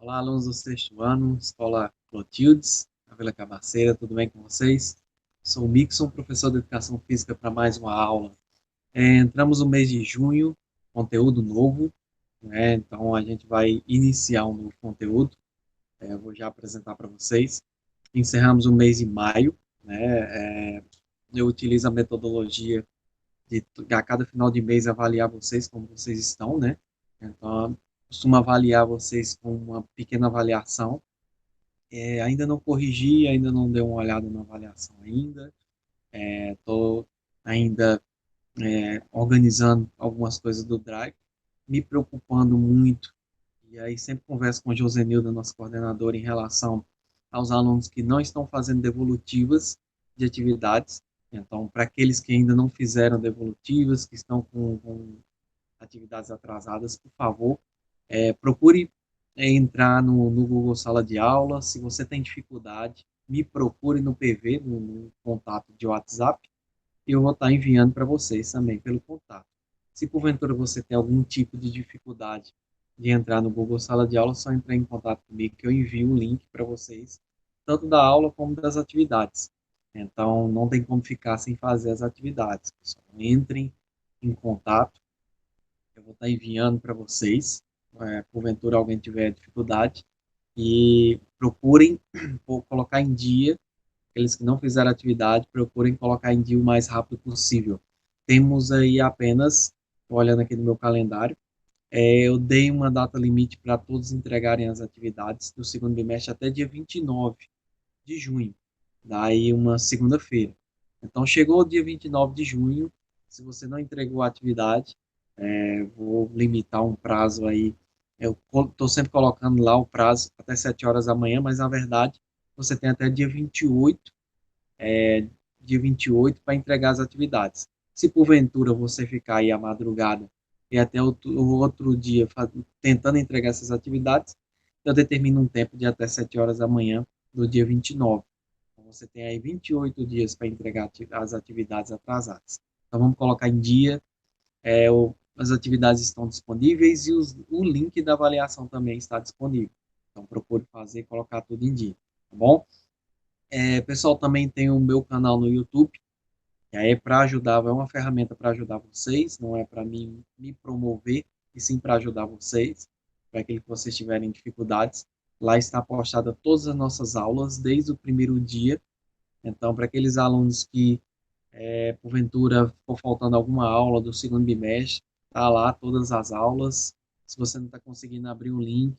Olá, alunos do sexto ano, Escola Clotildes, na Vila Cabaceira, tudo bem com vocês? Sou o Mixon, professor de Educação Física para mais uma aula. Entramos no mês de junho, conteúdo novo, né? Então a gente vai iniciar um novo conteúdo, eu vou já apresentar para vocês. Encerramos o mês de maio, né? Eu utilizo a metodologia de a cada final de mês avaliar vocês, como vocês estão, né? Então, costumo avaliar vocês com uma pequena avaliação. Ainda não corrigi, ainda não dei uma olhada na avaliação ainda. Estou ainda organizando algumas coisas do Drive, me preocupando muito. E aí sempre converso com a Josenilda, nossa coordenadora, em relação aos alunos que não estão fazendo devolutivas de atividades. Então, para aqueles que ainda não fizeram devolutivas, que estão com atividades atrasadas, por favor, procure entrar no Google Sala de Aula. Se você tem dificuldade, me procure no PV, no contato de WhatsApp, e eu vou estar enviando para vocês também pelo contato. Se porventura você tem algum tipo de dificuldade de entrar no Google Sala de Aula, é só entrar em contato comigo que eu envio o link para vocês, tanto da aula como das atividades. Então, não tem como ficar sem fazer as atividades, pessoal. Entrem em contato, eu vou estar enviando para vocês, porventura alguém tiver dificuldade, e procurem colocar em dia, aqueles que não fizeram atividade, procurem colocar em dia o mais rápido possível. Temos aí apenas, olhando aqui no meu calendário, eu dei uma data limite para todos entregarem as atividades do segundo bimestre até dia 29 de junho, daí uma segunda-feira. Então, chegou o dia 29 de junho, se você não entregou a atividade, vou limitar um prazo aí. Eu estou sempre colocando lá o prazo até 7 horas da manhã, mas na verdade você tem até dia 28 para entregar as atividades. Se porventura você ficar aí à madrugada e até o outro dia tentando entregar essas atividades, eu determino um tempo de até 7 horas da manhã do dia 29. Então, você tem aí 28 dias para entregar as atividades atrasadas. Então, vamos colocar em dia, as atividades estão disponíveis e o link da avaliação também está disponível. Então, procure fazer e colocar tudo em dia, tá bom? Pessoal, também tem o meu canal no YouTube, que aí é para ajudar, é uma ferramenta para ajudar vocês, não é para mim me promover, e sim para ajudar vocês, para aquilo que vocês tiverem dificuldades. Lá está postada todas as nossas aulas, desde o primeiro dia. Então, para aqueles alunos que, porventura, for faltando alguma aula do segundo bimestre, tá lá todas as aulas. Se você não está conseguindo abrir o link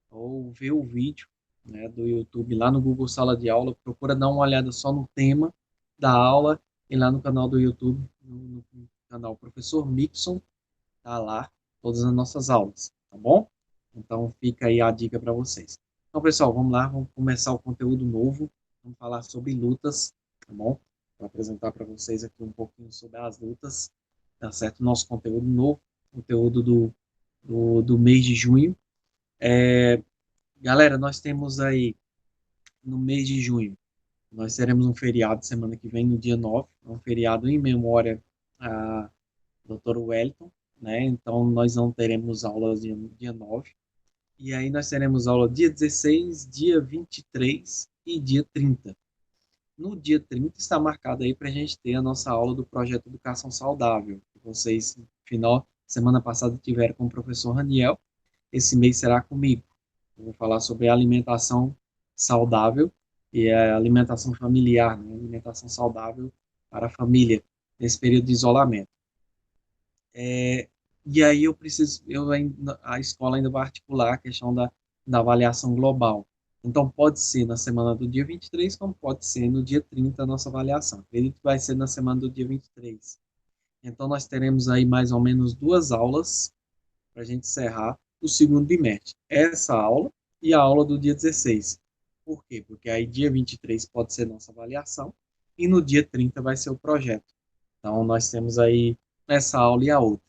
ou ver o vídeo, né, do YouTube lá no Google Sala de Aula, procura dar uma olhada só no tema da aula e lá no canal do YouTube, no canal Professor Mixon, tá lá todas as nossas aulas, tá bom? Então fica aí a dica para vocês. Então, pessoal, vamos lá, vamos começar o conteúdo novo. Vamos falar sobre lutas, tá bom? Vou apresentar para vocês aqui um pouquinho sobre as lutas, tá certo? Nosso conteúdo novo, conteúdo do mês de junho. Galera, nós temos aí no mês de junho, nós teremos um feriado semana que vem, no dia 9, um feriado em memória a Dr. Wellington, né? Então nós não teremos aulas dia 9. E aí nós teremos aula dia 16, dia 23 e dia 30. No dia 30 está marcado aí para a gente ter a nossa aula do projeto Educação Saudável, que vocês, final, semana passada, tiveram com o professor Raniel. Esse mês será comigo. Eu vou falar sobre alimentação saudável e a alimentação familiar, né? Alimentação saudável para a família nesse período de isolamento. E aí a escola ainda vai articular a questão da avaliação global. Então, pode ser na semana do dia 23, como pode ser no dia 30 a nossa avaliação. Acredito que vai ser na semana do dia 23. Então, nós teremos aí mais ou menos 2 aulas para a gente encerrar o segundo bimestre. Essa aula e a aula do dia 16. Por quê? Porque aí dia 23 pode ser nossa avaliação e no dia 30 vai ser o projeto. Então, nós temos aí essa aula e a outra.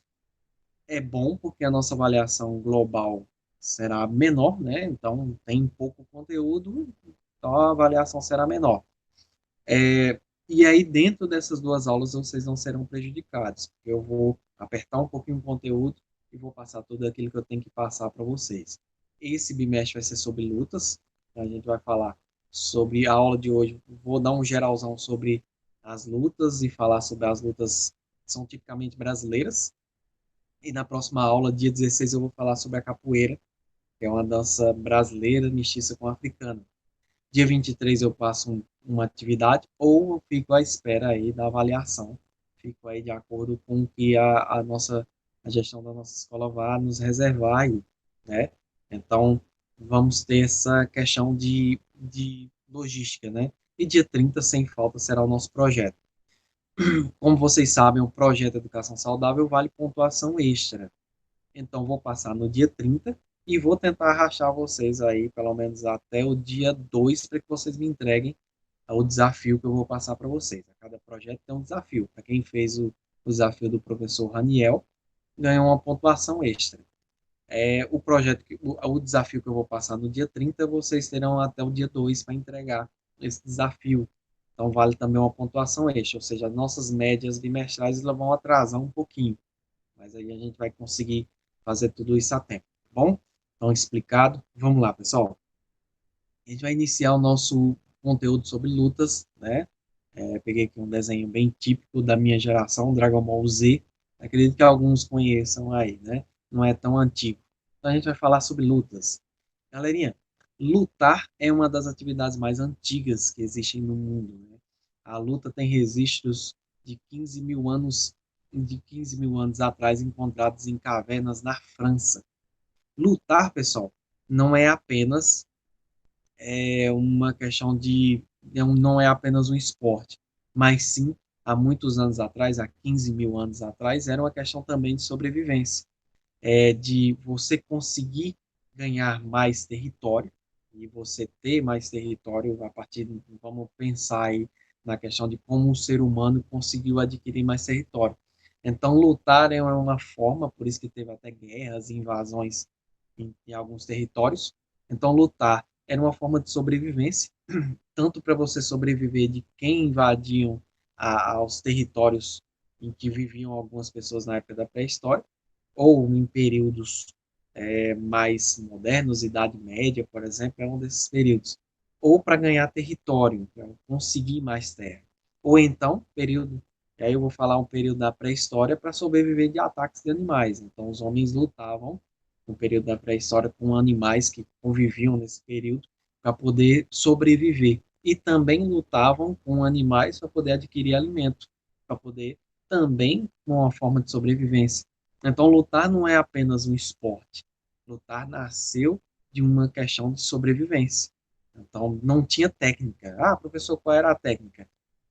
É bom porque a nossa avaliação global será menor, né? Então, tem pouco conteúdo, então a avaliação será menor. E aí, dentro dessas 2 aulas, vocês não serão prejudicados, porque eu vou apertar um pouquinho o conteúdo e vou passar tudo aquilo que eu tenho que passar para vocês. esse bimestre vai ser sobre lutas. Então, a gente vai falar sobre a aula de hoje. Vou dar um geralzão sobre as lutas e falar sobre as lutas que são tipicamente brasileiras. E na próxima aula, dia 16, eu vou falar sobre a capoeira, que é uma dança brasileira mestiça com africana. Dia 23 eu passo uma atividade ou eu fico à espera aí da avaliação. Fico aí de acordo com o que a gestão da nossa escola vai nos reservar aí, né? Então, vamos ter essa questão de logística, né? E dia 30 sem falta, será o nosso projeto. Como vocês sabem, o projeto Educação Saudável vale pontuação extra. Então, vou passar no dia 30 e vou tentar arrastar vocês aí, pelo menos até o dia 2 para que vocês me entreguem o desafio que eu vou passar para vocês. A cada projeto tem um desafio. Para quem fez o desafio do professor Raniel, ganhou uma pontuação extra. O projeto, o desafio que eu vou passar no dia 30, vocês terão até o dia 2 para entregar esse desafio. Então, vale também uma pontuação extra, ou seja, nossas médias bimestrais elas vão atrasar um pouquinho, mas aí a gente vai conseguir fazer tudo isso a tempo, tá bom? Então, explicado. Vamos lá, pessoal. A gente vai iniciar o nosso conteúdo sobre lutas, né? Peguei aqui um desenho bem típico da minha geração, Dragon Ball Z. Acredito que alguns conheçam aí, né? Não é tão antigo. Então, a gente vai falar sobre lutas. Galerinha, lutar é uma das atividades mais antigas que existem no mundo, né? A luta tem registros de 15 mil anos atrás, encontrados em cavernas na França. Lutar, pessoal, não é apenas uma questão não é apenas um esporte, mas sim, há muitos anos atrás, há 15 mil anos atrás, era uma questão também de sobrevivência, de você conseguir ganhar mais território e você ter mais território a partir vamos pensar aí na questão de como o ser humano conseguiu adquirir mais território. Então, lutar é uma forma, por isso que teve até guerras e invasões em alguns territórios. Então, lutar era uma forma de sobrevivência, tanto para você sobreviver de quem invadiam aos territórios em que viviam algumas pessoas na época da pré-história, ou em períodos mais modernos, Idade Média, por exemplo, é um desses períodos. Ou para ganhar território, para conseguir mais terra. Ou então, período, e aí eu vou falar um período da pré-história para sobreviver de ataques de animais. Então, os homens lutavam no período da pré-história com animais que conviviam nesse período para poder sobreviver. E também lutavam com animais para poder adquirir alimento, para poder também uma forma de sobrevivência. Então, lutar não é apenas um esporte. Lutar nasceu de uma questão de sobrevivência. Então, não tinha técnica. Ah, professor, qual era a técnica?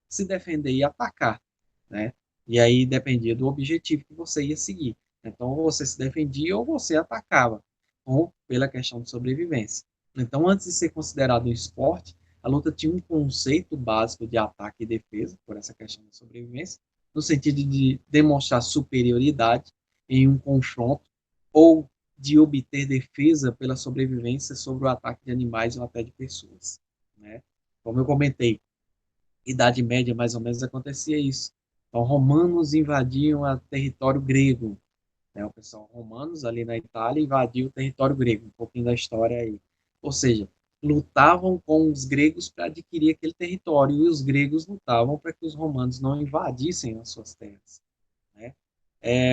Se defender e atacar, né? E aí dependia do objetivo que você ia seguir. Então, ou você se defendia ou você atacava, ou pela questão de sobrevivência. Então, antes de ser considerado um esporte, a luta tinha um conceito básico de ataque e defesa, por essa questão de sobrevivência, no sentido de demonstrar superioridade em um confronto ou de obter defesa pela sobrevivência sobre o ataque de animais ou até de pessoas, né? Como eu comentei, Idade Média, mais ou menos, acontecia isso. Então, romanos invadiam o território grego, né? O pessoal romanos ali na Itália invadiu o território grego, um pouquinho da história aí. Ou seja, lutavam com os gregos para adquirir aquele território e os gregos lutavam para que os romanos não invadissem as suas terras, né?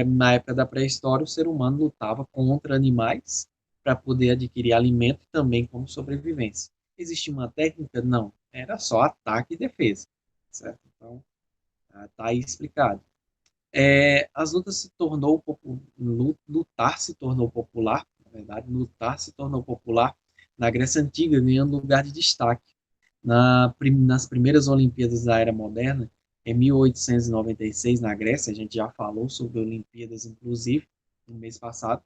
Na época da pré-história, o ser humano lutava contra animais para poder adquirir alimento e também como sobrevivência. Existia uma técnica? Não. Era só ataque e defesa, certo? Então, tá aí explicado. As lutas se tornou lutar se tornou popular, na verdade, lutar se tornou popular na Grécia Antiga, ganhando lugar de destaque. Nas primeiras Olimpíadas da Era Moderna, em 1896, na Grécia, a gente já falou sobre Olimpíadas, inclusive, no mês passado,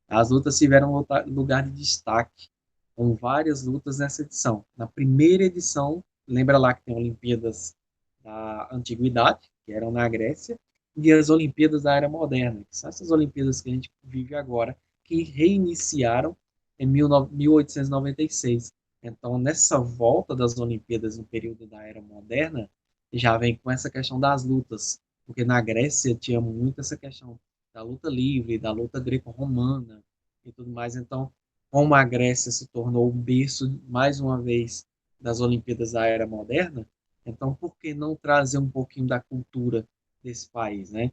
as lutas tiveram lugar de destaque, com várias lutas nessa edição. Na primeira edição, lembra lá que tem Olimpíadas da Antiguidade, que eram na Grécia, e as Olimpíadas da Era Moderna, que são essas Olimpíadas que a gente vive agora, que reiniciaram em 1896. Então, nessa volta das Olimpíadas no período da Era Moderna, já vem com essa questão das lutas, porque na Grécia tinha muito essa questão da luta livre, da luta greco-romana e tudo mais. Então, como a Grécia se tornou o berço, mais uma vez, das Olimpíadas da Era Moderna, então por que não trazer um pouquinho da cultura desse país, né?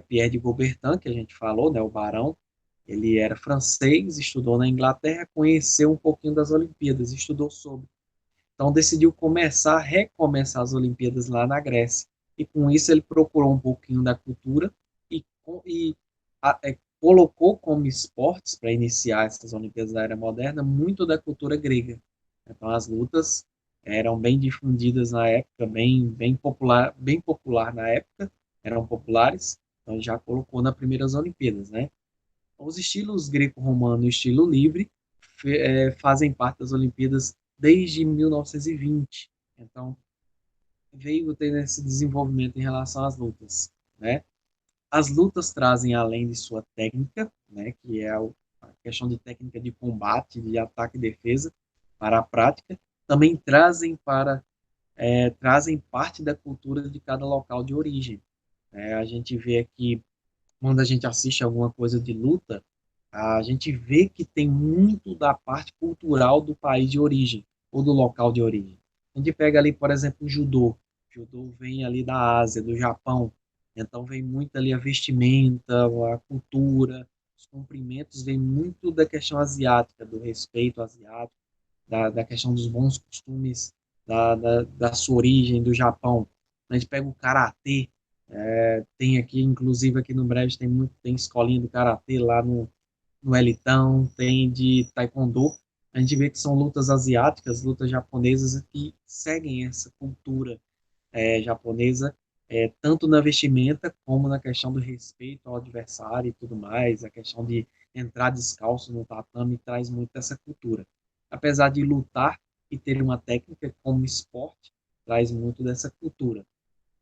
Pierre de Coubertin, que a gente falou, né, o Barão, ele era francês, estudou na Inglaterra, conheceu um pouquinho das Olimpíadas, estudou sobre. Então decidiu recomeçar as Olimpíadas lá na Grécia. E com isso ele procurou um pouquinho da cultura e colocou como esportes para iniciar essas Olimpíadas da Era Moderna muito da cultura grega. Então as lutas eram bem difundidas na época, bem popular na época, eram populares. Então já colocou nas primeiras Olimpíadas, né? Os estilos greco-romano e o estilo livre fazem parte das Olimpíadas desde 1920. Então, veio tendo esse desenvolvimento em relação às lutas, né? As lutas trazem, além de sua técnica, né, que é a questão de técnica de combate, de ataque e defesa, para a prática, também trazem parte da cultura de cada local de origem. A gente vê aqui, quando a gente assiste alguma coisa de luta, a gente vê que tem muito da parte cultural do país de origem, ou do local de origem. A gente pega ali, por exemplo, o judô. O judô vem ali da Ásia, do Japão. Então vem muito ali a vestimenta, a cultura, os cumprimentos, vem muito da questão asiática, do respeito asiático, da questão dos bons costumes da sua origem, do Japão. A gente pega o karatê, tem aqui, inclusive aqui no Brejo, tem escolinha do karatê lá no Elitão, tem de taekwondo. A gente vê que são lutas asiáticas, lutas japonesas que seguem essa cultura japonesa, tanto na vestimenta como na questão do respeito ao adversário e tudo mais, a questão de entrar descalço no tatame traz muito essa cultura. Apesar de lutar e ter uma técnica como esporte, traz muito dessa cultura.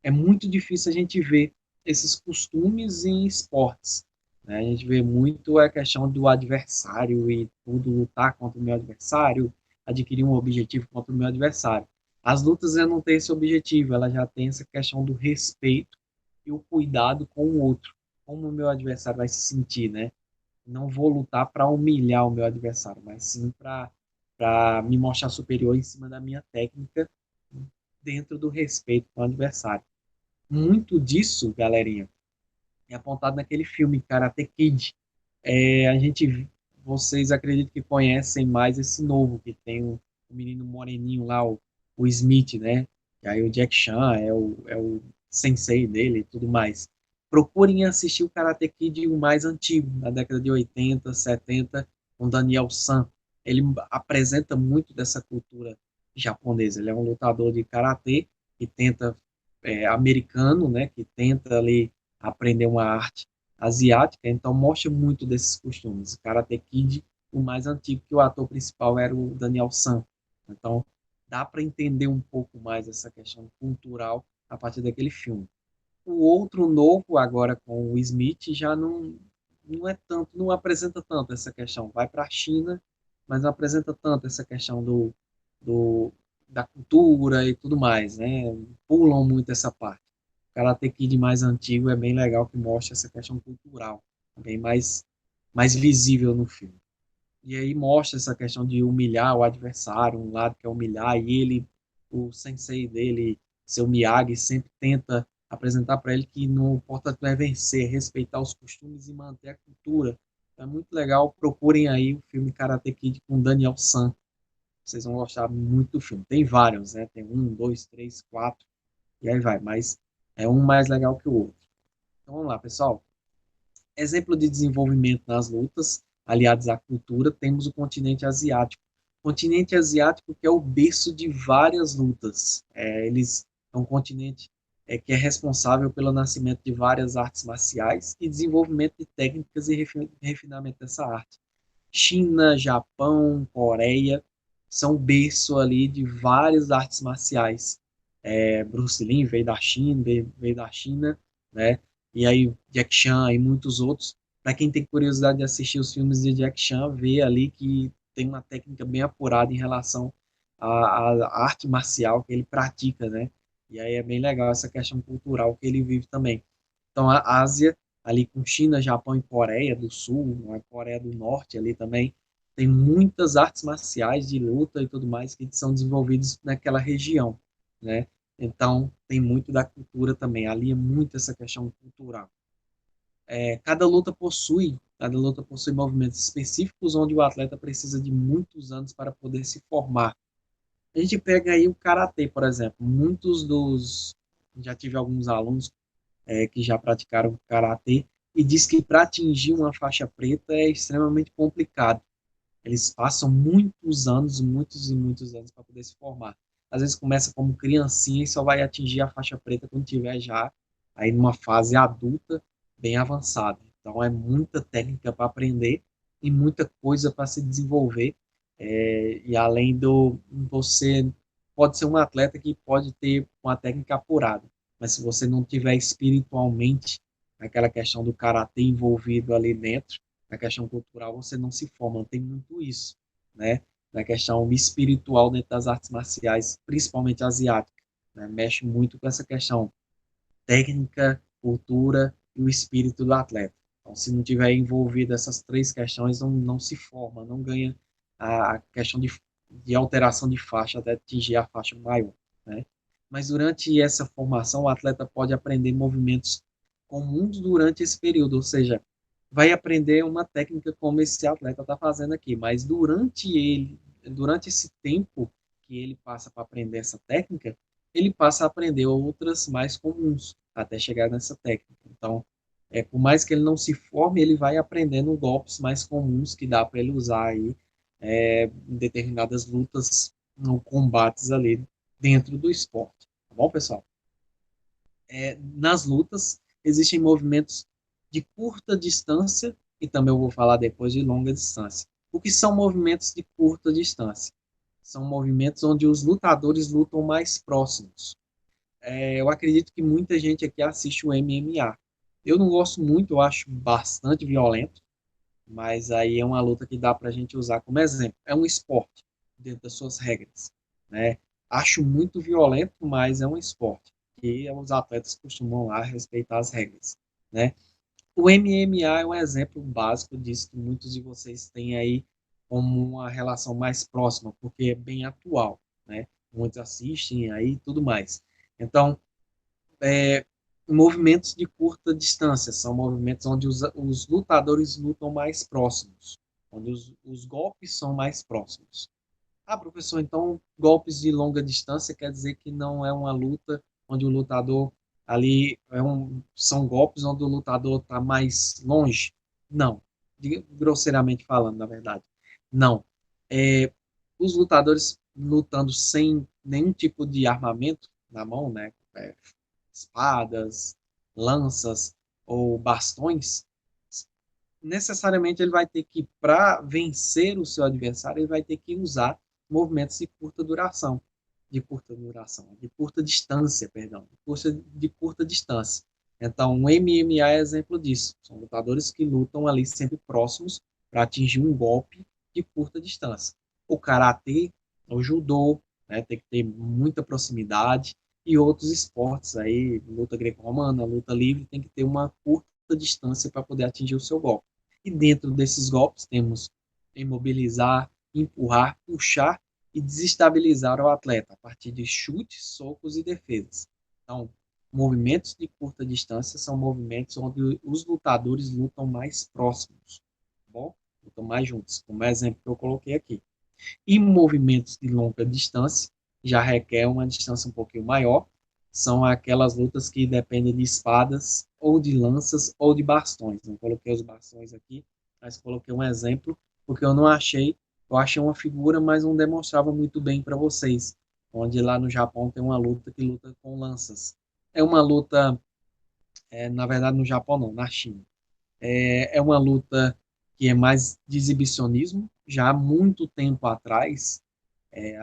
É muito difícil a gente ver esses costumes em esportes, né? A gente vê muito a questão do adversário e tudo, lutar contra o meu adversário, adquirir um objetivo contra o meu adversário. As lutas já não têm esse objetivo, ela já tem essa questão do respeito e o cuidado com o outro, como o meu adversário vai se sentir, né? Não vou lutar para humilhar o meu adversário, mas sim para me mostrar superior em cima da minha técnica, dentro do respeito com o adversário. Muito disso, galerinha, é apontado naquele filme Karate Kid. Vocês acreditam que conhecem mais esse novo, que tem o menino moreninho lá, o Smith, né? E aí o Jack Chan é o sensei dele e tudo mais. Procurem assistir o Karate Kid, o mais antigo, na década de 80, 70, com Daniel San. Ele apresenta muito dessa cultura japonesa. Ele é um lutador de karatê que tenta, americano, né? Que tenta ali aprender uma arte asiática, então mostra muito desses costumes. Karate Kid, o mais antigo, que o ator principal era o Daniel San. Então, dá para entender um pouco mais essa questão cultural a partir daquele filme. O outro novo, agora com o Smith, já não é tanto, não apresenta tanto essa questão. Vai para a China, mas não apresenta tanto essa questão do, da cultura e tudo mais, né? Pulam muito essa parte. O Karate Kid mais antigo é bem legal, que mostra essa questão cultural, bem mais visível no filme. E aí mostra essa questão de humilhar o adversário, um lado quer humilhar, e ele, o sensei dele, seu Miyagi, sempre tenta apresentar para ele que não importa é vencer, respeitar os costumes e manter a cultura. É muito legal, procurem aí o filme Karate Kid com Daniel San. Vocês vão gostar muito do filme. Tem vários, né? Tem um, dois, três, quatro, e aí vai, mas é um mais legal que o outro. Então vamos lá, pessoal. Exemplo de desenvolvimento nas lutas, aliados à cultura, temos o continente asiático. O continente asiático que é o berço de várias lutas. Eles é um continente que é responsável pelo nascimento de várias artes marciais e desenvolvimento de técnicas e refinamento dessa arte. China, Japão, Coreia são o berço ali de várias artes marciais. Bruce Lee veio da China, né? E aí Jack Chan e muitos outros. Para quem tem curiosidade de assistir os filmes de Jack Chan, vê ali que tem uma técnica bem apurada em relação à arte marcial que ele pratica, né? E aí é bem legal essa questão cultural que ele vive também. Então a Ásia, ali com China, Japão e Coreia do Sul, a Coreia do Norte ali também, tem muitas artes marciais de luta e tudo mais que são desenvolvidas naquela região, né? Então, tem muito da cultura também, alia muito essa questão cultural. Cada luta possui movimentos específicos onde o atleta precisa de muitos anos para poder se formar. A gente pega aí o karatê, por exemplo. Já tive alguns alunos que já praticaram karatê e diz que para atingir uma faixa preta é extremamente complicado. Eles passam muitos anos, muitos e muitos anos para poder se formar. Às vezes começa como criancinha e só vai atingir a faixa preta quando tiver já aí numa fase adulta bem avançada. Então é muita técnica para aprender e muita coisa para se desenvolver. E além do você pode ser um atleta que pode ter uma técnica apurada, mas se você não tiver espiritualmente aquela questão do karatê envolvido ali dentro, na questão cultural você não se forma, tem muito isso, né? Na questão espiritual dentro das artes marciais, principalmente asiáticas, né? Mexe muito com essa questão técnica, cultura e o espírito do atleta. Então, se não tiver envolvido essas três questões, não se forma, não ganha a questão de alteração de faixa até atingir a faixa maior, né? Mas durante essa formação, o atleta pode aprender movimentos comuns durante esse período, ou seja, vai aprender uma técnica como esse atleta está fazendo aqui, mas durante esse tempo que ele passa para aprender essa técnica, ele passa a aprender outras mais comuns até chegar nessa técnica. Então, por mais que ele não se forme, ele vai aprendendo golpes mais comuns que dá para ele usar aí em determinadas lutas ou combates ali dentro do esporte. Tá bom, pessoal? Nas lutas, existem movimentos de curta distância e também eu vou falar depois de longa distância. O que são movimentos de curta distância? São movimentos onde os lutadores lutam mais próximos. Eu acredito que muita gente aqui assiste o MMA. Eu não gosto muito, eu acho bastante violento, mas aí é uma luta que dá para a gente usar como exemplo. É um esporte, dentro das suas regras, né? Acho muito violento, mas é um esporte. E os atletas costumam lá respeitar as regras, né? O MMA é um exemplo básico disso que muitos de vocês têm aí como uma relação mais próxima, porque é bem atual, né? Muitos assistem aí e tudo mais. Então, é, movimentos de curta distância são movimentos onde os lutadores lutam mais próximos, onde os golpes são mais próximos. Ah, professor, então golpes de longa distância quer dizer que não é uma luta onde o lutador ali são golpes onde o lutador está mais longe? Não, grosseiramente falando, na verdade, não. É, os lutadores lutando sem nenhum tipo de armamento na mão, né? Espadas, lanças ou bastões, necessariamente ele vai ter que, para vencer o seu adversário, ele vai ter que usar movimentos de curta distância, perdão, de curta distância. Então, o MMA é exemplo disso. São lutadores que lutam ali sempre próximos para atingir um golpe de curta distância. O karatê, o judô, né, tem que ter muita proximidade e outros esportes aí, luta greco-romana, luta livre, tem que ter uma curta distância para poder atingir o seu golpe. E dentro desses golpes temos imobilizar, empurrar, puxar e desestabilizar o atleta a partir de chutes, socos e defesas. Então, movimentos de curta distância são movimentos onde os lutadores lutam mais próximos, tá bom? Lutam mais juntos, como exemplo que eu coloquei aqui. E movimentos de longa distância já requer uma distância um pouquinho maior, são aquelas lutas que dependem de espadas, ou de lanças, ou de bastões. Não coloquei os bastões aqui, mas coloquei um exemplo, porque eu achei uma figura, mas não demonstrava muito bem para vocês, onde lá no Japão tem uma luta que luta com lanças. É uma luta, na verdade no Japão não, na China. É uma luta que é mais de exibicionismo, já há muito tempo atrás,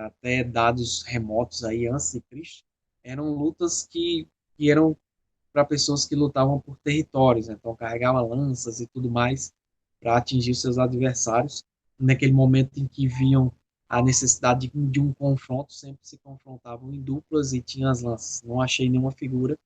até dados remotos aí antes de Cristo, eram lutas que eram para pessoas que lutavam por territórios, né? Então carregavam lanças e tudo mais para atingir seus adversários. Naquele momento em que viam a necessidade de um confronto, sempre se confrontavam em duplas e tinham as lanças. Não achei nenhuma figura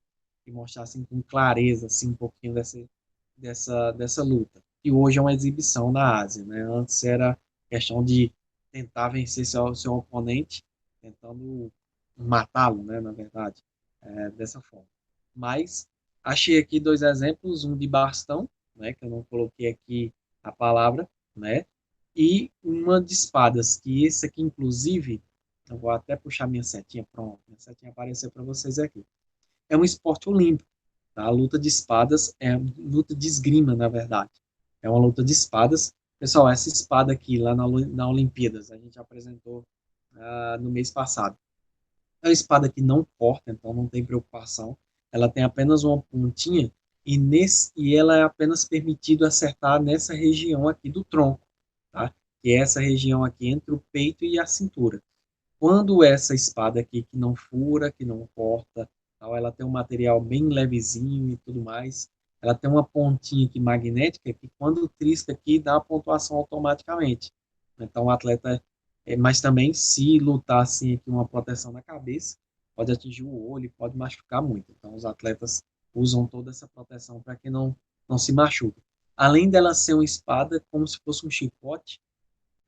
que mostrasse com clareza assim, um pouquinho dessa luta. E hoje é uma exibição na Ásia, né? Antes era questão de tentar vencer seu oponente, tentando matá-lo, né, na verdade, dessa forma. Mas achei aqui dois exemplos, um de bastão, né, que eu não coloquei aqui a palavra, né, e uma de espadas, que esse aqui, inclusive, eu vou até puxar minha setinha, pronto, minha setinha apareceu para vocês aqui. É um esporte olímpico, tá? A luta de espadas é luta de esgrima, na verdade. É uma luta de espadas. Pessoal, essa espada aqui, lá na Olimpíadas, a gente apresentou no mês passado. É uma espada que não corta, então não tem preocupação. Ela tem apenas uma pontinha e ela é apenas permitido acertar nessa região aqui do tronco, tá? Que é essa região aqui entre o peito e a cintura. Quando essa espada aqui que não fura, que não corta, tal, ela tem um material bem levezinho e tudo mais. Ela tem uma pontinha aqui magnética que quando trisca aqui dá a pontuação automaticamente. Então o atleta, mas também se lutar assim aqui uma proteção na cabeça, pode atingir o olho, pode machucar muito. Então os atletas usam toda essa proteção para que não se machuque. Além dela ser uma espada, como se fosse um chicote,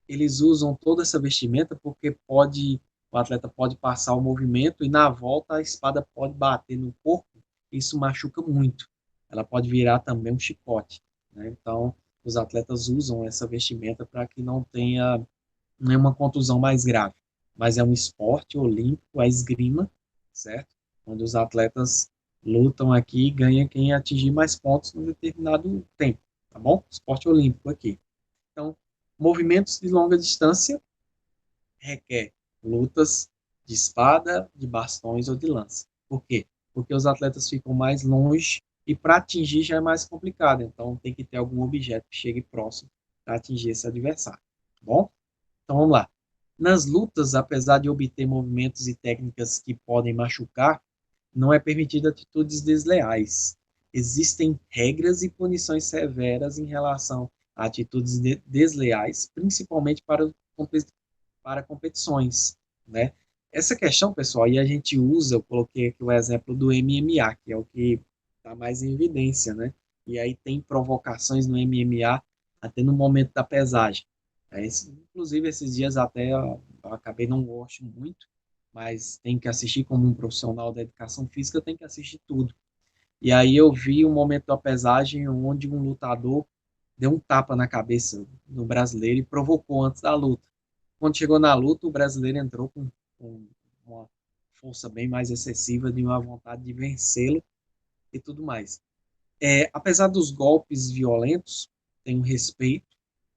eles usam toda essa vestimenta porque o atleta pode passar o movimento e na volta a espada pode bater no corpo, isso machuca muito. Ela pode virar também um chicote, né? Então, os atletas usam essa vestimenta para que não tenha nenhuma contusão mais grave. Mas é um esporte olímpico, a esgrima, certo? Onde os atletas lutam aqui e ganha quem atingir mais pontos num determinado tempo, tá bom? Esporte olímpico aqui. Então, movimentos de longa distância requer lutas de espada, de bastões ou de lança. Por quê? Porque os atletas ficam mais longe e para atingir já é mais complicado. Então, tem que ter algum objeto que chegue próximo para atingir esse adversário. Tá bom? Então, vamos lá. Nas lutas, apesar de obter movimentos e técnicas que podem machucar, não é permitido atitudes desleais. Existem regras e punições severas em relação a atitudes desleais, principalmente para competições, né? Essa questão, pessoal, e a gente usa, eu coloquei aqui o exemplo do MMA, que é o que está mais em evidência, né? E aí tem provocações no MMA até no momento da pesagem. Inclusive, esses dias até eu acabei não gosto muito, mas tem que assistir como um profissional da educação física, tem que assistir tudo. E aí eu vi um momento da pesagem onde um lutador deu um tapa na cabeça do brasileiro e provocou antes da luta. Quando chegou na luta, o brasileiro entrou com uma força bem mais excessiva, de uma vontade de vencê-lo e tudo mais. Apesar dos golpes violentos, tem um respeito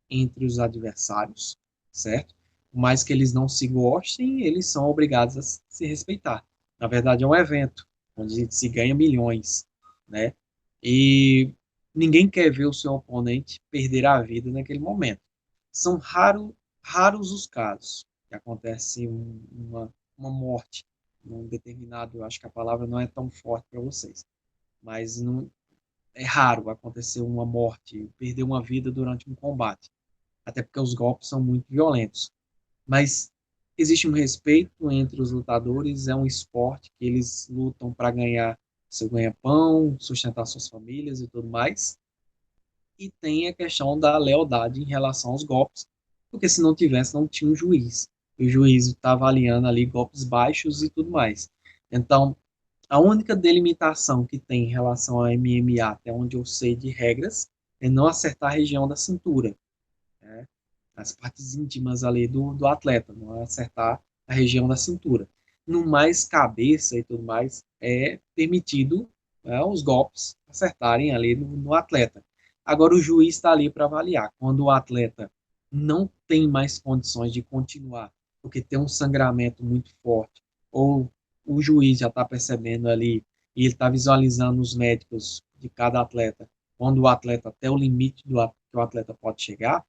entre os adversários, certo? Por mais que eles não se gostem, eles são obrigados a se respeitar. Na verdade, é um evento onde se ganha milhões, né? E ninguém quer ver o seu oponente perder a vida naquele momento. São raros os casos que acontece uma morte num determinado, acho que a palavra não é tão forte para vocês, mas não, é raro acontecer uma morte, perder uma vida durante um combate, até porque os golpes são muito violentos. Mas existe um respeito entre os lutadores, é um esporte que eles lutam para ganhar seu ganha-pão, sustentar suas famílias e tudo mais. E tem a questão da lealdade em relação aos golpes, porque se não tivesse, não tinha um juiz. O juiz está avaliando ali golpes baixos e tudo mais. Então, a única delimitação que tem em relação ao MMA, até onde eu sei de regras, é não acertar a região da cintura, né? As partes íntimas ali do atleta, não acertar a região da cintura. No mais, cabeça e tudo mais, é permitido, né, os golpes acertarem ali no atleta. Agora, o juiz está ali para avaliar. Quando o atleta não tem mais condições de continuar, porque tem um sangramento muito forte, ou o juiz já está percebendo ali, e ele está visualizando os médicos de cada atleta, quando o atleta até o limite que o atleta pode chegar,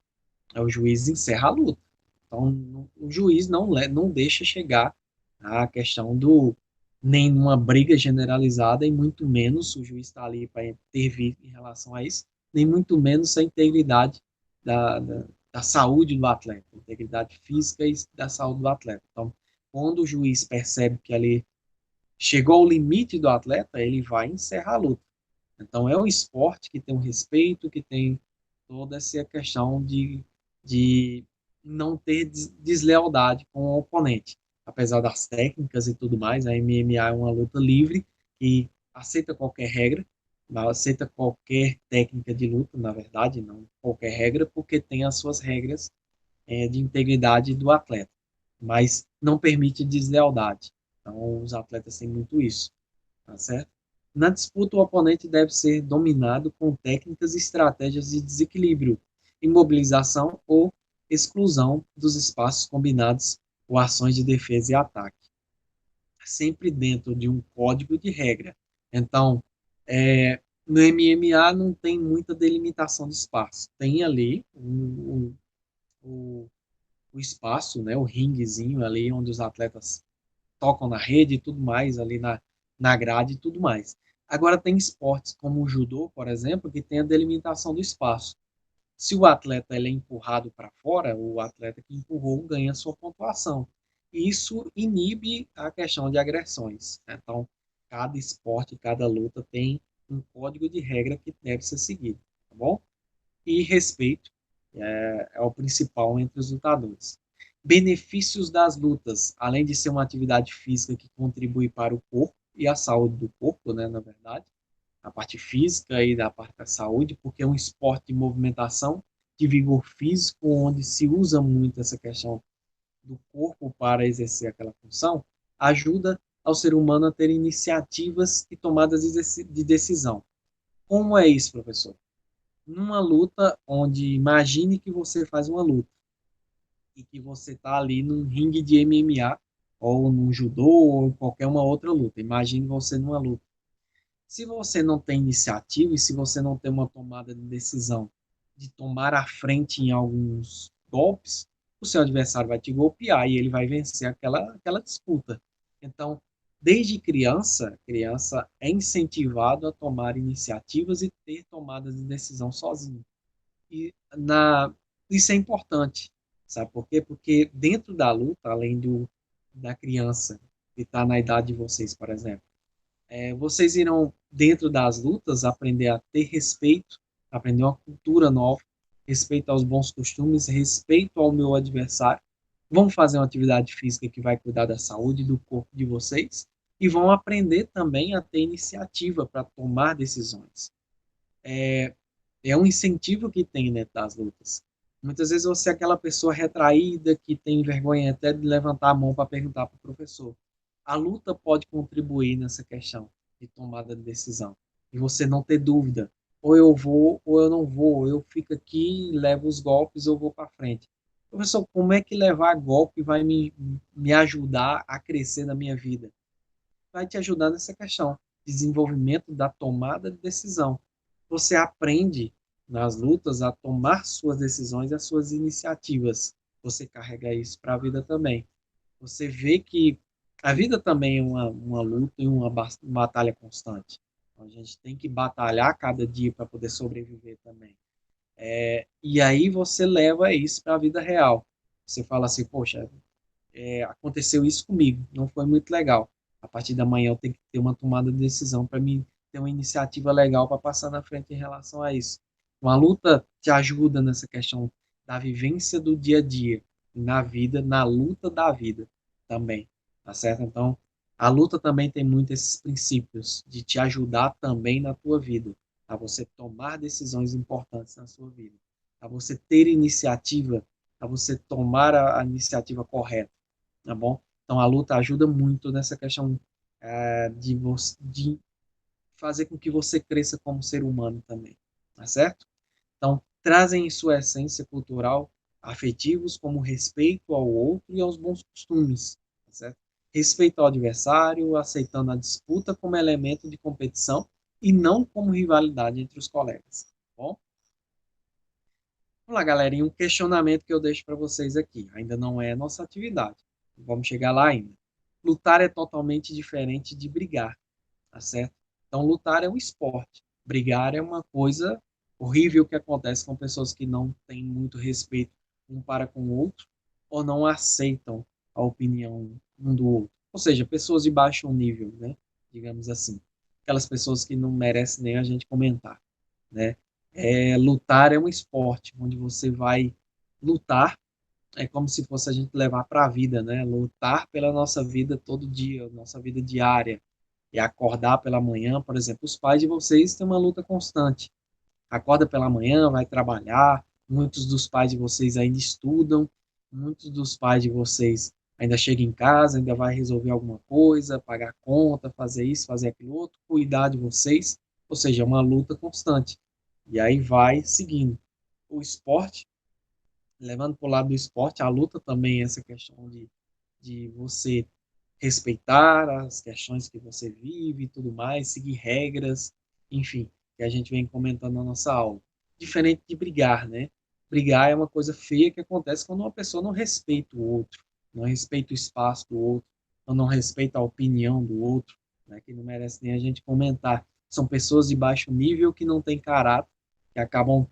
o juiz encerra a luta. Então, o juiz não deixa chegar a questão do nenhuma briga generalizada e muito menos o juiz está ali para intervir em relação a isso, nem muito menos a integridade da saúde do atleta, integridade física e da saúde do atleta. Então, quando o juiz percebe que ali chegou ao limite do atleta, ele vai encerrar a luta. Então, é um esporte que tem um respeito, que tem toda essa questão de não ter deslealdade com o oponente. Apesar das técnicas e tudo mais, a MMA é uma luta livre que aceita qualquer regra, aceita qualquer técnica de luta, na verdade, não qualquer regra, porque tem as suas regras de integridade do atleta, mas não permite deslealdade. Então, os atletas têm muito isso, tá certo? Na disputa, o oponente deve ser dominado com técnicas e estratégias de desequilíbrio, imobilização ou exclusão dos espaços combinados ou ações de defesa e ataque, sempre dentro de um código de regra. Então, no MMA não tem muita delimitação de espaço. Tem ali o espaço, né, o ringuezinho ali onde os atletas tocam na rede e tudo mais, ali na grade e tudo mais. Agora, tem esportes como o judô, por exemplo, que tem a delimitação do espaço. Se o atleta ele é empurrado para fora, o atleta que empurrou ganha sua pontuação. Isso inibe a questão de agressões. Então, cada esporte, cada luta tem um código de regra que deve ser seguido, tá bom? E respeito é o principal entre os lutadores. Benefícios das lutas, além de ser uma atividade física que contribui para o corpo e a saúde do corpo, né, na verdade, a parte física e da parte da saúde, porque é um esporte de movimentação, de vigor físico, onde se usa muito essa questão do corpo para exercer aquela função, ajuda ao ser humano a ter iniciativas e tomadas de decisão. Como é isso, professor? Numa luta onde imagine que você faz uma luta e que você está ali num ringue de MMA ou num judô ou em qualquer uma outra luta. Imagine você numa luta. Se você não tem iniciativa e se você não tem uma tomada de decisão de tomar a frente em alguns golpes, o seu adversário vai te golpear e ele vai vencer aquela disputa. Então, desde criança, criança é incentivado a tomar iniciativas e ter tomadas de decisão sozinho. E isso é importante, sabe por quê? Porque dentro da luta, além da criança que está na idade de vocês, por exemplo, vocês irão, dentro das lutas, aprender a ter respeito, aprender uma cultura nova, respeito aos bons costumes, respeito ao meu adversário. Vão fazer uma atividade física que vai cuidar da saúde do corpo de vocês e vão aprender também a ter iniciativa para tomar decisões. É um incentivo que tem dentro das lutas. Muitas vezes você é aquela pessoa retraída que tem vergonha até de levantar a mão para perguntar para o professor. A luta pode contribuir nessa questão de tomada de decisão. E você não ter dúvida. Ou eu vou, ou eu não vou. Eu fico aqui, levo os golpes, ou vou para frente. Professor, como é que levar golpe vai me ajudar a crescer na minha vida? Vai te ajudar nessa questão. Desenvolvimento da tomada de decisão. Você aprende nas lutas a tomar suas decisões e as suas iniciativas. Você carrega isso para a vida também. Você vê que a vida também é uma luta e uma batalha constante. Então, a gente tem que batalhar cada dia para poder sobreviver também. E aí você leva isso para a vida real. Você fala assim, poxa, aconteceu isso comigo, não foi muito legal. A partir da manhã eu tenho que ter uma tomada de decisão para mim ter uma iniciativa legal para passar na frente em relação a isso. Uma luta te ajuda nessa questão da vivência do dia a dia, na vida, na luta da vida também, tá certo? Então, a luta também tem muito esses princípios de te ajudar também na tua vida, a você tomar decisões importantes na sua vida, a você ter iniciativa, a você tomar a iniciativa correta, tá bom? Então a luta ajuda muito nessa questão de fazer com que você cresça como ser humano também, tá certo? Então trazem em sua essência cultural afetivos como respeito ao outro e aos bons costumes, tá certo? Respeito ao adversário, aceitando a disputa como elemento de competição e não como rivalidade entre os colegas, tá bom? Vamos lá, galerinha, um questionamento que eu deixo para vocês aqui. Ainda não é nossa atividade. Vamos chegar lá ainda. Lutar é totalmente diferente de brigar, tá certo? Então, lutar é um esporte. Brigar é uma coisa horrível que acontece com pessoas que não têm muito respeito um para com o outro ou não aceitam a opinião um do outro. Ou seja, pessoas de baixo nível, né? Digamos assim. Aquelas pessoas que não merecem nem a gente comentar, né? Lutar é um esporte onde você vai lutar é como se fosse a gente levar para a vida, né? Lutar pela nossa vida todo dia, nossa vida diária. E acordar pela manhã, por exemplo, os pais de vocês têm uma luta constante. Acorda pela manhã, vai trabalhar, muitos dos pais de vocês ainda estudam, muitos dos pais de vocês ainda chegam em casa, ainda vai resolver alguma coisa, pagar conta, fazer isso, fazer aquilo outro, cuidar de vocês, ou seja, é uma luta constante. E aí vai seguindo. O esporte, levando para o lado do esporte, a luta também é essa questão de você respeitar as questões que você vive e tudo mais, seguir regras, enfim, que a gente vem comentando na nossa aula. Diferente de brigar, né? Brigar é uma coisa feia que acontece quando uma pessoa não respeita o outro, não respeita o espaço do outro, ou não respeita a opinião do outro, né? Que não merece nem a gente comentar. São pessoas de baixo nível que não têm caráter, que acabam,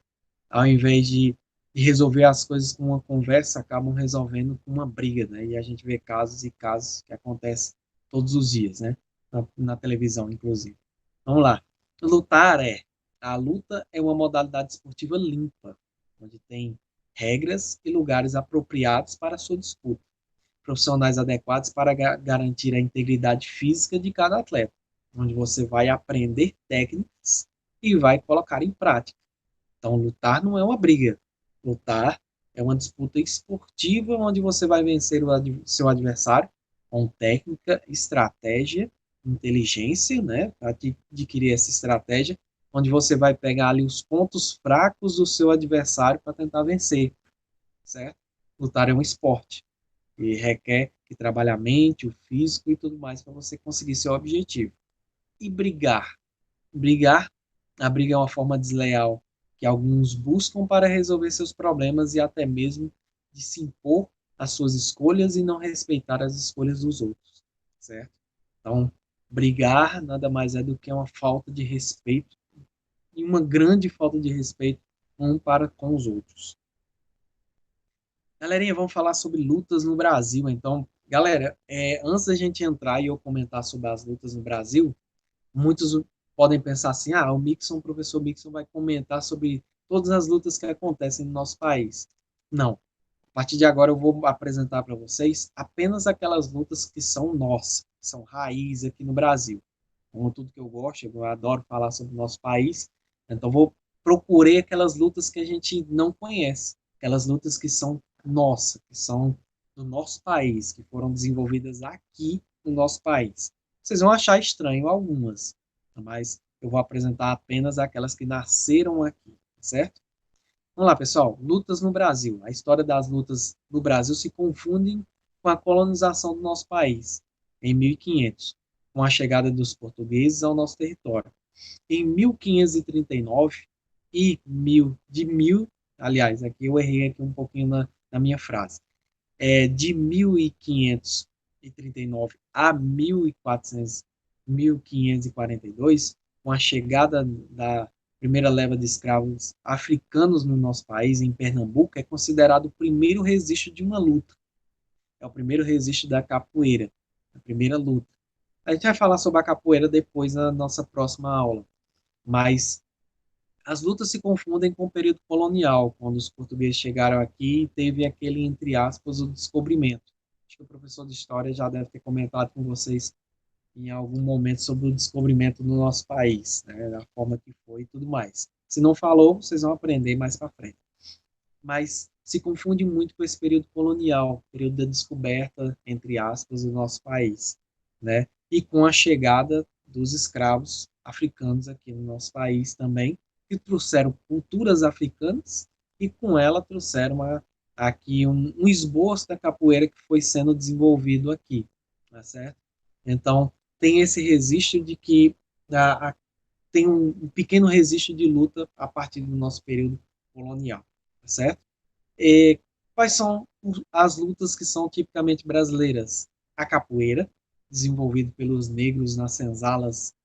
ao invés de resolver as coisas com uma conversa, acabam resolvendo com uma briga, né? E a gente vê casos e casos que acontecem todos os dias, né? Na televisão, inclusive. Vamos lá. Lutar a luta é uma modalidade esportiva limpa, onde tem regras e lugares apropriados para a sua disputa, profissionais adequados para garantir a integridade física de cada atleta, onde você vai aprender técnicas e vai colocar em prática. Então, lutar não é uma briga. Lutar é uma disputa esportiva onde você vai vencer seu adversário com técnica, estratégia, inteligência, né, para adquirir essa estratégia, onde você vai pegar ali os pontos fracos do seu adversário para tentar vencer, certo? Lutar é um esporte e requer que trabalhe a mente, o físico e tudo mais para você conseguir seu objetivo. E brigar? Brigar, a briga é uma forma desleal que alguns buscam para resolver seus problemas e até mesmo de se impor às suas escolhas e não respeitar as escolhas dos outros, certo? Então, brigar nada mais é do que uma falta de respeito e uma grande falta de respeito um para com os outros. Galerinha, vamos falar sobre lutas no Brasil. Então, galera, antes da gente entrar e eu comentar sobre as lutas no Brasil, muitos podem pensar assim, o Mixon, o professor Mixon vai comentar sobre todas as lutas que acontecem no nosso país. Não. A partir de agora eu vou apresentar para vocês apenas aquelas lutas que são nossas, que são raiz aqui no Brasil. Como tudo que eu gosto, eu adoro falar sobre o nosso país, então procurei aquelas lutas que a gente não conhece, aquelas lutas que são nossas, que são do nosso país, que foram desenvolvidas aqui no nosso país. Vocês vão achar estranho algumas, mas eu vou apresentar apenas aquelas que nasceram aqui, certo? Vamos lá, pessoal. Lutas no Brasil. A história das lutas no Brasil se confunde com a colonização do nosso país, em 1500, com a chegada dos portugueses ao nosso território. Em 1539 e aliás, aqui eu errei aqui um pouquinho na minha frase. De 1539 a 1542, com a chegada da primeira leva de escravos africanos no nosso país, em Pernambuco, é considerado o primeiro registro de uma luta. É o primeiro registro da capoeira, a primeira luta. A gente vai falar sobre a capoeira depois na nossa próxima aula, mas as lutas se confundem com o período colonial, quando os portugueses chegaram aqui e teve aquele, entre aspas, o descobrimento. Acho que o professor de História já deve ter comentado com vocês em algum momento sobre o descobrimento do nosso país, né, da forma que foi e tudo mais. Se não falou, vocês vão aprender mais para frente. Mas se confunde muito com esse período colonial, período da descoberta, entre aspas, do nosso país, né? E com a chegada dos escravos africanos aqui no nosso país também, que trouxeram culturas africanas e com ela trouxeram aqui um esboço da capoeira que foi sendo desenvolvido aqui, tá certo? Então, tem esse registro de que tem um pequeno registro de luta a partir do nosso período colonial, tá certo? E quais são as lutas que são tipicamente brasileiras? A capoeira, desenvolvido pelos negros nas senzalas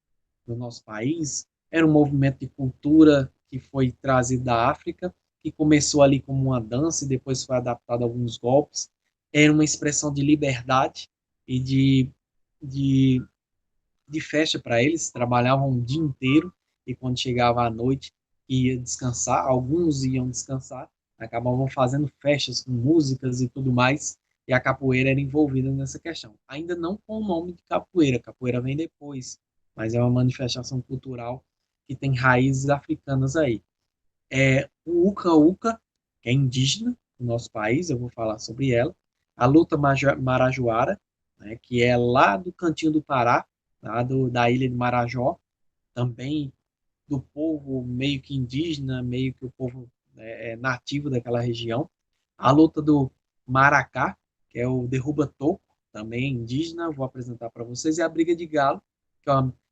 do nosso país, era um movimento de cultura que foi trazido da África, que começou ali como uma dança e depois foi adaptado a alguns golpes. Era uma expressão de liberdade e de, de festa para eles, trabalhavam o dia inteiro e quando chegava à noite ia descansar, alguns iam descansar acabavam fazendo festas com músicas e tudo mais, e a capoeira era envolvida nessa questão. Ainda não com o nome de capoeira, capoeira vem depois, mas é uma manifestação cultural que tem raízes africanas aí. O Uca-Uca, que é indígena do nosso país, eu vou falar sobre ela. A luta marajoara, né, que é lá do cantinho do Pará, lá da ilha de Marajó, também do povo meio que indígena, meio que o povo nativo daquela região. A luta do Maracá, que é o derruba-toco, também indígena, vou apresentar para vocês. E a briga de galo, que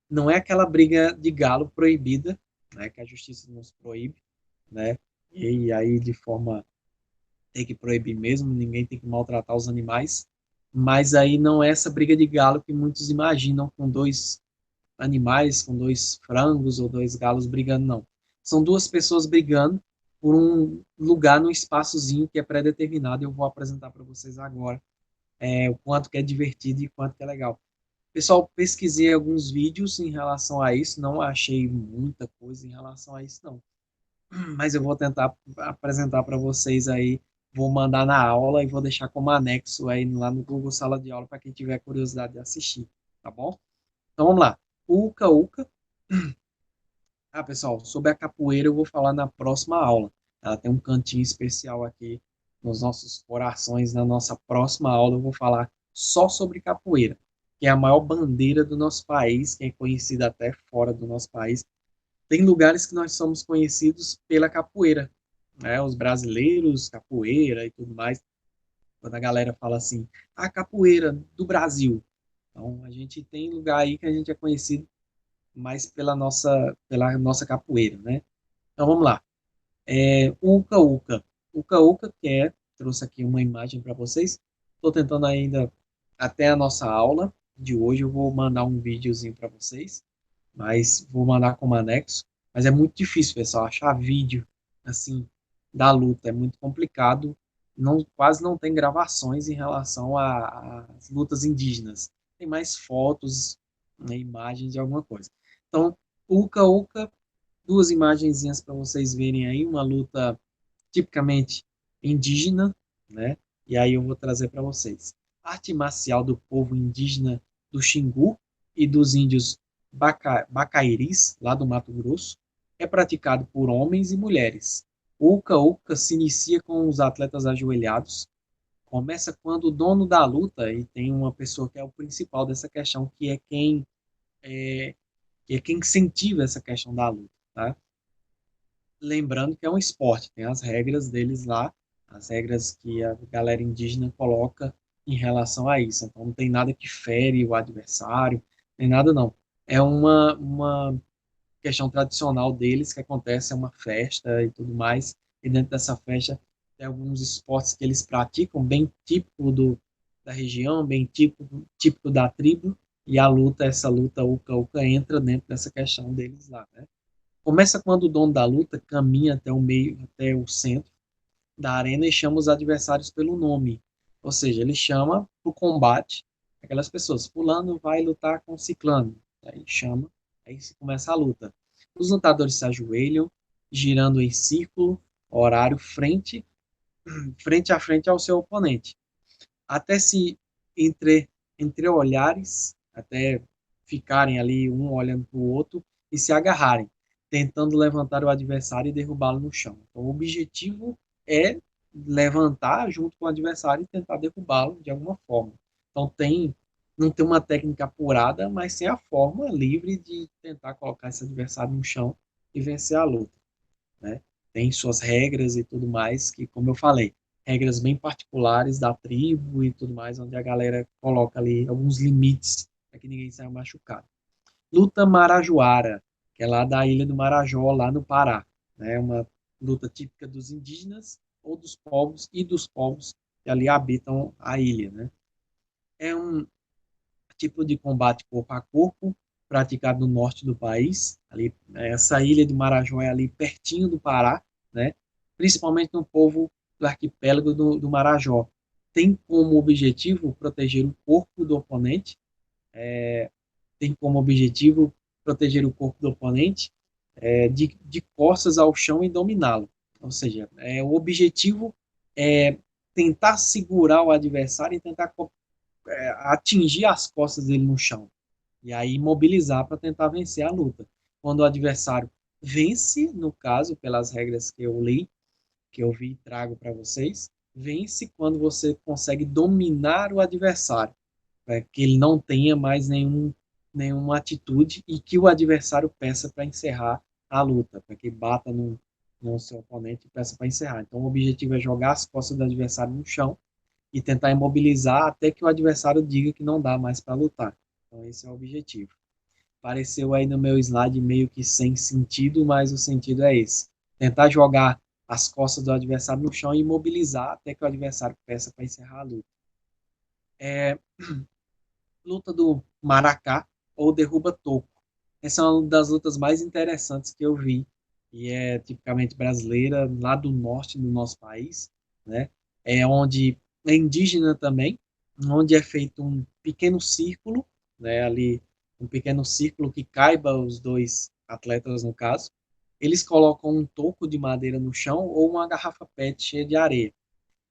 não é aquela briga de galo proibida, né, que a justiça nos proíbe, né? E aí de forma tem que proibir mesmo, ninguém tem que maltratar os animais, mas aí não é essa briga de galo que muitos imaginam com dois animais, com dois frangos ou dois galos brigando, não. São duas pessoas brigando por um lugar no espaçozinho que é pré-determinado e eu vou apresentar para vocês agora o quanto que é divertido e quanto que é legal. Pessoal, pesquisei alguns vídeos em relação a isso, não achei muita coisa em relação a isso, não, mas eu vou tentar apresentar para vocês aí, vou mandar na aula e vou deixar como anexo aí lá no Google Sala de Aula para quem tiver curiosidade de assistir, tá bom? Então vamos lá. O Uca Uca. Pessoal, sobre a capoeira eu vou falar na próxima aula. Ela tem um cantinho especial aqui nos nossos corações. Na nossa próxima aula eu vou falar só sobre capoeira, que é a maior bandeira do nosso país, que é conhecida até fora do nosso país. Tem lugares que nós somos conhecidos pela capoeira, né? Os brasileiros, capoeira e tudo mais. Quando a galera fala assim, a capoeira do Brasil. Então, a gente tem lugar aí que a gente é conhecido mais pela nossa capoeira, né? Então, vamos lá. Uca Uca. Uca Uca, trouxe aqui uma imagem para vocês. Estou tentando ainda, até a nossa aula de hoje, eu vou mandar um videozinho para vocês, mas vou mandar como anexo. Mas é muito difícil, pessoal, achar vídeo assim da luta, é muito complicado. Não, quase não tem gravações em relação às lutas indígenas. Tem mais fotos, né, imagens de alguma coisa. Então, Uca Uca, duas imagenzinhas para vocês verem aí, uma luta tipicamente indígena, né? E aí eu vou trazer para vocês. Arte marcial do povo indígena do Xingu e dos índios Bacairis, lá do Mato Grosso, é praticado por homens e mulheres. O Uca-Uca se inicia com os atletas ajoelhados, começa quando o dono da luta, e tem uma pessoa que é o principal dessa questão, é, que é quem incentiva essa questão da luta, tá? Lembrando que é um esporte, tem as regras deles lá, as regras que a galera indígena coloca em relação a isso. Então não tem nada que fere o adversário, nem nada não. É uma questão tradicional deles que acontece, é uma festa e tudo mais, e dentro dessa festa tem alguns esportes que eles praticam, bem típico da região, bem típico da tribo, e a luta, essa luta Uca-Uca entra dentro dessa questão deles lá, né? Começa quando o dono da luta caminha até o meio, até o centro da arena e chama os adversários pelo nome. Ou seja, ele chama para o combate aquelas pessoas. Fulano vai lutar com Ciclano. Aí chama, aí se começa a luta. Os lutadores se ajoelham, girando em círculo, horário, frente a frente ao seu oponente. Até se entre, entre olhares, até ficarem ali um olhando para o outro e se agarrarem, tentando levantar o adversário e derrubá-lo no chão. Então, o objetivo é levantar junto com o adversário e tentar derrubá-lo de alguma forma. Então, não tem uma técnica apurada, mas tem a forma livre de tentar colocar esse adversário no chão e vencer a luta, né? Tem suas regras e tudo mais, que, como eu falei, regras bem particulares da tribo e tudo mais, onde a galera coloca ali alguns limites para que ninguém saia machucado. Luta Marajoara, que é lá da ilha do Marajó, lá no Pará, né? É uma luta típica dos indígenas ou dos povos que ali habitam a ilha, né? É um tipo de combate corpo a corpo, praticado no norte do país. Ali, essa ilha de Marajó é ali pertinho do Pará, né? Principalmente no povo do arquipélago do Marajó. Tem como objetivo proteger o corpo do oponente, tem como objetivo proteger o corpo do oponente de costas ao chão e dominá-lo. Ou seja, o objetivo é tentar segurar o adversário e tentar atingir as costas dele no chão. E aí imobilizar para tentar vencer a luta. Quando o adversário vence, no caso, pelas regras que eu li, que eu vi e trago para vocês, vence quando você consegue dominar o adversário, que ele não tenha mais nenhuma atitude e que o adversário peça para encerrar a luta, para que bata no seu oponente e peça para encerrar. Então o objetivo é jogar as costas do adversário no chão e tentar imobilizar até que o adversário diga que não dá mais para lutar. Então esse é o objetivo. Apareceu aí no meu slide meio que sem sentido, mas o sentido é esse. Tentar jogar as costas do adversário no chão e imobilizar até que o adversário peça para encerrar a luta. Luta do Maracá ou derruba toco. Essa é uma das lutas mais interessantes que eu vi e é tipicamente brasileira, lá do norte do nosso país, né? É onde é indígena também, onde é feito um pequeno círculo, né? Ali um pequeno círculo que caiba os dois atletas no caso. Eles colocam um toco de madeira no chão ou uma garrafa PET cheia de areia.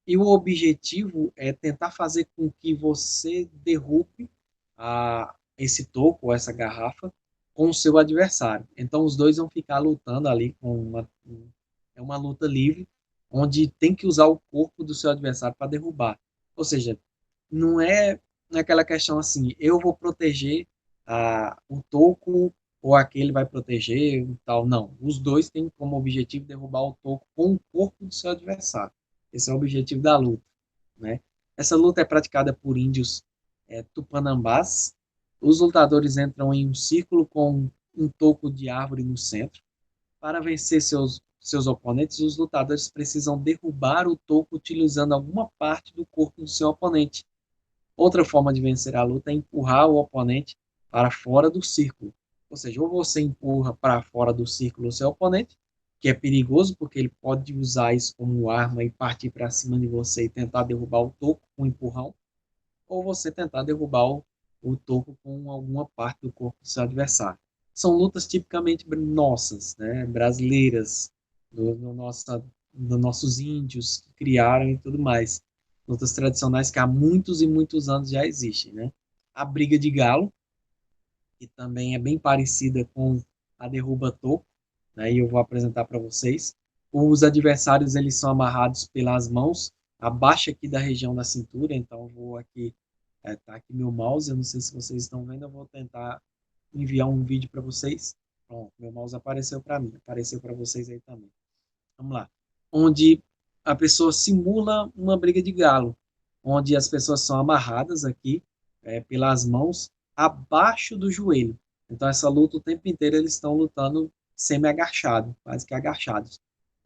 E o objetivo é tentar fazer com que você derrube esse toco, ou essa garrafa, com o seu adversário. Então os dois vão ficar lutando ali é uma luta livre, onde tem que usar o corpo do seu adversário para derrubar. Ou seja, não é aquela questão assim, eu vou proteger o toco ou aquele vai proteger e tal. Não, os dois têm como objetivo derrubar o toco com o corpo do seu adversário. Esse é o objetivo da luta, né? Essa luta é praticada por índios tupinambás. Os lutadores entram em um círculo com um toco de árvore no centro. Para vencer seus oponentes, os lutadores precisam derrubar o toco utilizando alguma parte do corpo do seu oponente. Outra forma de vencer a luta é empurrar o oponente para fora do círculo. Ou seja, ou você empurra para fora do círculo o seu oponente, que é perigoso porque ele pode usar isso como arma e partir para cima de você e tentar derrubar o toco com um empurrão, ou você tentar derrubar o toco com alguma parte do corpo do seu adversário. São lutas tipicamente nossas, né, brasileiras, dos nossos índios que criaram e tudo mais. Lutas tradicionais que há muitos e muitos anos já existem, né? A briga de galo, que também é bem parecida com a derruba-toco, né? E eu vou apresentar para vocês. Os adversários eles são amarrados pelas mãos abaixo aqui da região da cintura, então eu vou aqui tá aqui meu mouse, eu não sei se vocês estão vendo, eu vou tentar enviar um vídeo para vocês. Pronto, meu mouse apareceu para mim, apareceu para vocês aí também. Vamos lá. Onde a pessoa simula uma briga de galo, onde as pessoas são amarradas aqui pelas mãos abaixo do joelho. Então essa luta o tempo inteiro eles estão lutando semi-agachado, quase que agachados.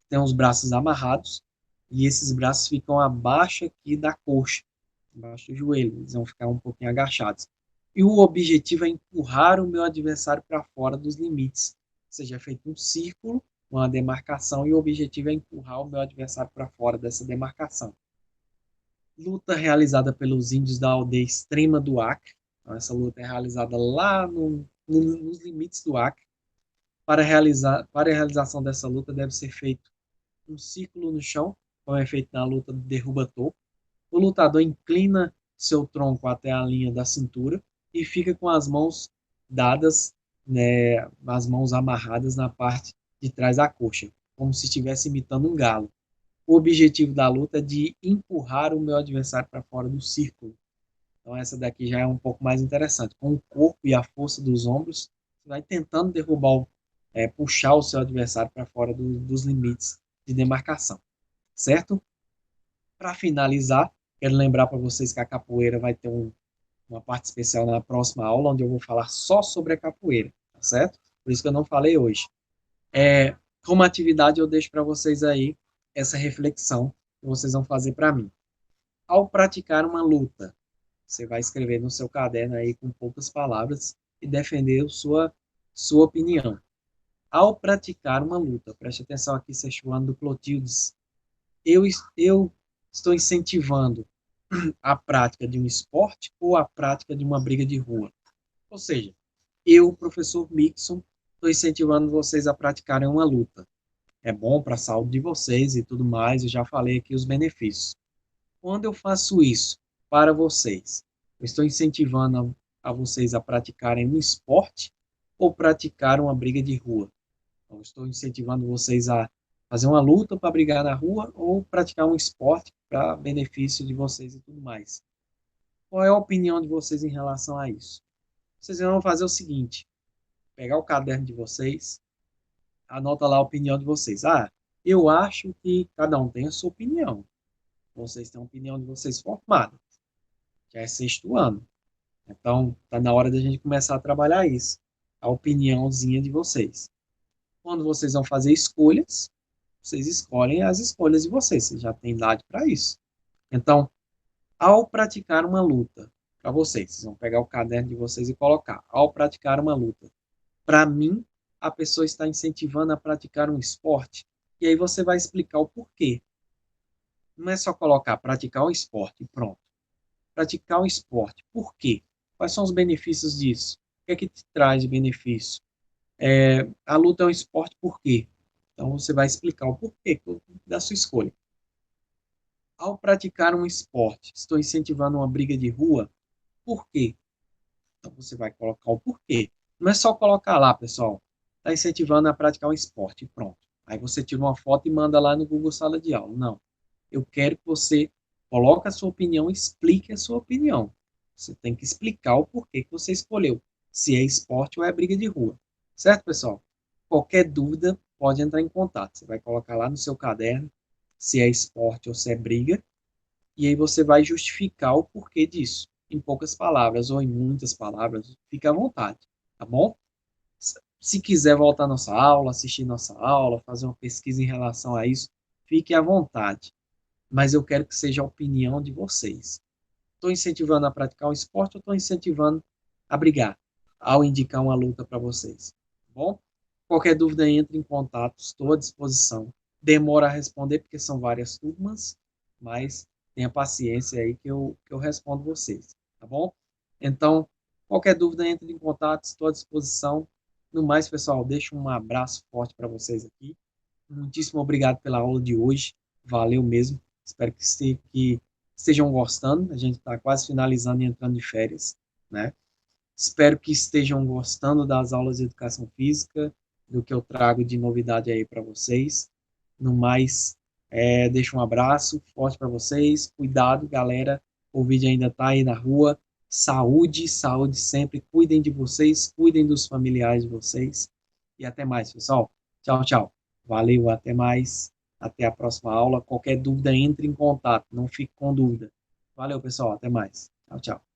Tem os braços amarrados e esses braços ficam abaixo aqui da coxa, abaixo do joelho, eles vão ficar um pouquinho agachados. E o objetivo é empurrar o meu adversário para fora dos limites. Ou seja, é feito um círculo, uma demarcação, e o objetivo é empurrar o meu adversário para fora dessa demarcação. Luta realizada pelos índios da aldeia extrema do Acre. Então, essa luta é realizada lá nos limites do Acre. Para a realização dessa luta, deve ser feito um círculo no chão, como é feito na luta do derruba-topo. O lutador inclina seu tronco até a linha da cintura e fica com as mãos dadas, né, as mãos amarradas na parte de trás da coxa, como se estivesse imitando um galo. O objetivo da luta é de empurrar o meu adversário para fora do círculo. Então essa daqui já é um pouco mais interessante. Com o corpo e a força dos ombros, você vai tentando derrubar, puxar o seu adversário para fora dos limites de demarcação, certo? Para finalizar, quero lembrar para vocês que a capoeira vai ter uma parte especial na próxima aula, onde eu vou falar só sobre a capoeira, tá certo? Por isso que eu não falei hoje. Como atividade, eu deixo para vocês aí essa reflexão que vocês vão fazer para mim. Ao praticar uma luta, você vai escrever no seu caderno aí com poucas palavras e defender sua opinião. Ao praticar uma luta, preste atenção aqui, Szechuan do Clotildes, eu estou incentivando a prática de um esporte ou a prática de uma briga de rua. Ou seja, eu, professor Mixon, estou incentivando vocês a praticarem uma luta. é bom para a saúde de vocês e tudo mais, eu já falei aqui os benefícios. Quando eu faço isso para vocês, eu estou incentivando a vocês a praticarem um esporte ou praticar uma briga de rua. Então, eu estou incentivando vocês a fazer uma luta para brigar na rua ou praticar um esporte para benefício de vocês e tudo mais. Qual é a opinião de vocês em relação a isso? Vocês vão fazer o seguinte: pegar o caderno de vocês, anota lá a opinião de vocês. Ah, eu acho que cada um tem a sua opinião. Vocês têm a opinião de vocês formada. Já é sexto ano. Então, está na hora da gente começar a trabalhar isso. A opiniãozinha de vocês. Quando vocês vão fazer escolhas, vocês escolhem as escolhas de vocês. Vocês já têm idade para isso. Então, ao praticar uma luta, para vocês vão pegar o caderno de vocês e colocar. Ao praticar uma luta, para mim, a pessoa está incentivando a praticar um esporte. E aí você vai explicar o porquê. Não é só colocar praticar um esporte e pronto. Praticar um esporte. Por quê? Quais são os benefícios disso? O que é que te traz de benefício? A luta é um esporte por quê? Então você vai explicar o porquê da sua escolha. Ao praticar um esporte, estou incentivando uma briga de rua, por quê? Então você vai colocar o porquê. Não é só colocar lá, pessoal. Está incentivando a praticar um esporte, pronto. Aí você tira uma foto e manda lá no Google Sala de Aula. Não. Eu quero que você coloque a sua opinião e explique a sua opinião. Você tem que explicar o porquê que você escolheu. Se é esporte ou é briga de rua. Certo, pessoal? Qualquer dúvida, pode entrar em contato. Você vai colocar lá no seu caderno se é esporte ou se é briga. E aí você vai justificar o porquê disso. Em poucas palavras ou em muitas palavras. Fique à vontade. Tá bom? Se quiser voltar à nossa aula, assistir nossa aula, fazer uma pesquisa em relação a isso, fique à vontade. Mas eu quero que seja a opinião de vocês. Estou incentivando a praticar um esporte ou estou incentivando a brigar ao indicar uma luta para vocês? Tá bom? Qualquer dúvida, entre em contato, estou à disposição. Demora a responder porque são várias turmas, mas tenha paciência aí que eu respondo vocês, tá bom? Então, qualquer dúvida, entre em contato, estou à disposição. No mais, pessoal, deixo um abraço forte para vocês aqui. Muitíssimo obrigado pela aula de hoje. Valeu mesmo. Espero que estejam gostando. A gente está quase finalizando e entrando de férias, né? Espero que estejam gostando das aulas de educação física, do que eu trago de novidade aí para vocês. No mais, deixo um abraço forte para vocês. Cuidado, galera. O vídeo ainda está aí na rua. Saúde, saúde sempre. Cuidem de vocês, cuidem dos familiares de vocês. E até mais, pessoal. Tchau, tchau. Valeu, até mais. Até a próxima aula. Qualquer dúvida, entre em contato. Não fique com dúvida. Valeu, pessoal. Até mais. Tchau, tchau.